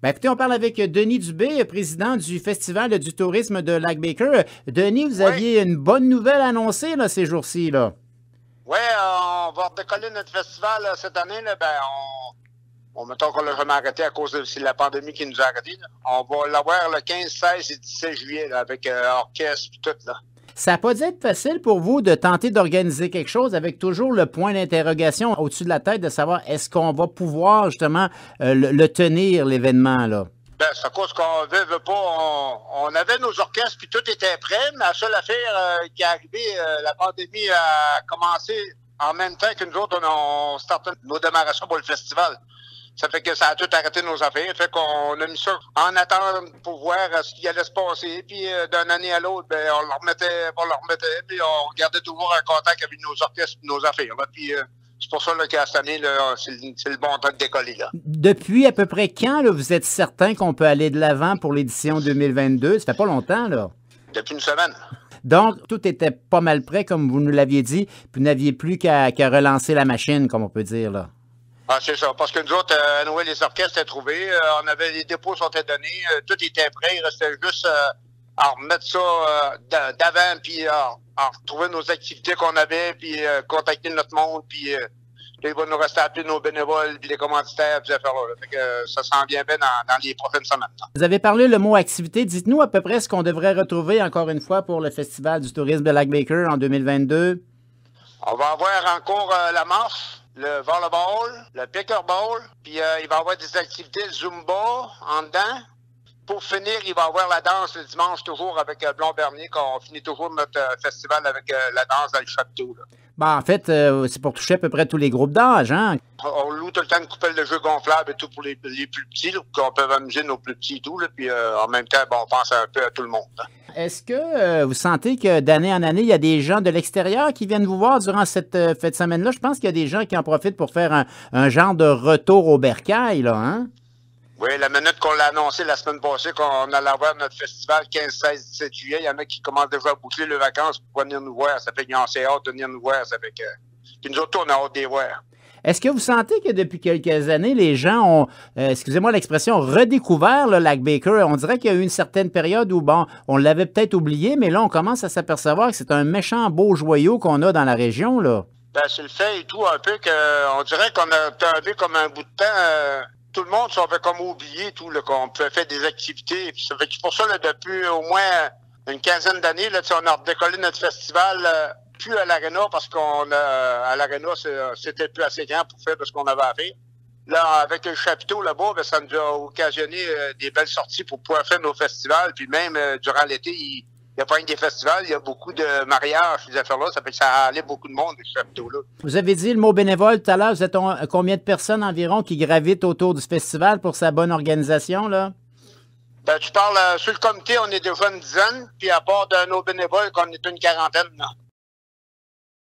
Ben, écoutez, on parle avec Denis Dubé, président du Festival du tourisme de Lac-Baker. Denis, vous Oui, aviez une bonne nouvelle annoncée là, ces jours-ci, là. oui, on va redécoller notre festival cette année. Là, ben, mettons qu'on l'a jamais arrêté à cause de c'est la pandémie qui nous a arrêtés. Là. On va l'avoir le 15, 16 et 17 juillet là, avec orchestre et tout. Là. Ça n'a pas dû être facile pour vous de tenter d'organiser quelque chose avec toujours le point d'interrogation au-dessus de la tête de savoir est-ce qu'on va pouvoir justement le tenir, l'événement, là. Ben, c'est à cause qu'on veut pas. On avait nos orchestres puis tout était prêt, mais la seule affaire qui est arrivée, la pandémie a commencé en même temps que nous autres, on startait nos démarrations pour le festival. Ça fait que ça a tout arrêté nos affaires. Ça fait qu'on a mis ça en attente pour voir ce qui allait se passer. Puis d'une année à l'autre, ben, on le remettait, puis on gardait toujours un contact avec nos orchestres et nos affaires. Là. Puis c'est pour ça là, qu'à cette année, c'est le bon temps de décoller. Là. Depuis à peu près quand là, vous êtes certain qu'on peut aller de l'avant pour l'édition 2022? Ça fait pas longtemps, là. Depuis une semaine. Donc, tout était pas mal prêt, comme vous nous l'aviez dit, puis vous n'aviez plus qu'à relancer la machine, comme on peut dire, là. Ah, c'est ça. Parce que nous autres, à Noël, les orchestres étaient trouvés. On avait les dépôts sont donnés. Tout était prêt. Il restait juste à remettre ça d'avant, puis à retrouver nos activités qu'on avait, puis contacter notre monde, puis là, il va nous rester à appeler nos bénévoles, puis les commanditaires, puis ces affaires-là. Fait que ça s'en vient bien dans les prochaines semaines. Vous avez parlé le mot activité. Dites-nous à peu près ce qu'on devrait retrouver encore une fois pour le Festival du tourisme de Lac-Baker en 2022. On va avoir encore la marche, le volleyball, le pickleball, puis il va y avoir des activités Zumba en dedans. Pour finir, il va y avoir la danse le dimanche toujours avec Blond Bernier, qu'on finit toujours notre festival avec la danse dans le château. Là. Ben, en fait, c'est pour toucher à peu près tous les groupes d'âge, hein? On loue tout le temps une coupelle de jeux gonflables et tout pour les plus petits, là, qu'on peut amuser nos plus petits et tout. Là, puis en même temps, bon, on pense un peu à tout le monde. Là. Est-ce que vous sentez que d'année en année, il y a des gens de l'extérieur qui viennent vous voir durant cette fête de semaine-là? Je pense qu'il y a des gens qui en profitent pour faire un genre de retour au bercail, là, hein? Oui, la minute qu'on l'a annoncé la semaine passée qu'on allait avoir notre festival 15, 16, 17 juillet, il y en a qui commencent déjà à boucler leurs vacances pour venir nous voir. Ça fait qu'ils ont assez hâte de venir nous voir. Ça fait que... Puis nous autres, on a hâte de les voir. Est-ce que vous sentez que depuis quelques années, les gens ont, excusez-moi l'expression, redécouvert le Lac-Baker? On dirait qu'il y a eu une certaine période où, bon, on l'avait peut-être oublié, mais là, on commence à s'apercevoir que c'est un méchant beau joyau qu'on a dans la région, là. Ben, c'est le fait et tout, un peu qu'on dirait qu'on a tombé comme un bout de temps... tout le monde s'en fait comme oublier tout qu'on pouvait faire des activités. Puis ça fait que pour ça, là, depuis au moins une quinzaine d'années, là, on a redécollé notre festival plus à l'aréna parce qu'on à l'aréna, c'était plus assez grand pour faire de ce qu'on avait à faire. Là, avec le chapiteau là-bas, ben, ça nous a occasionné des belles sorties pour pouvoir faire nos festivals. Puis même durant l'été, il n'y a pas rien que des festivals, il y a beaucoup de mariages, ces affaires-là. Ça fait que ça allait beaucoup de monde, ce chapiteau-là. Vous avez dit le mot bénévole tout à l'heure. Vous êtes combien de personnes environ qui gravitent autour du festival pour sa bonne organisation, là? Ben, tu parles sur le comité, on est déjà une dizaine, puis à part de nos bénévoles, qu'on est une quarantaine, là.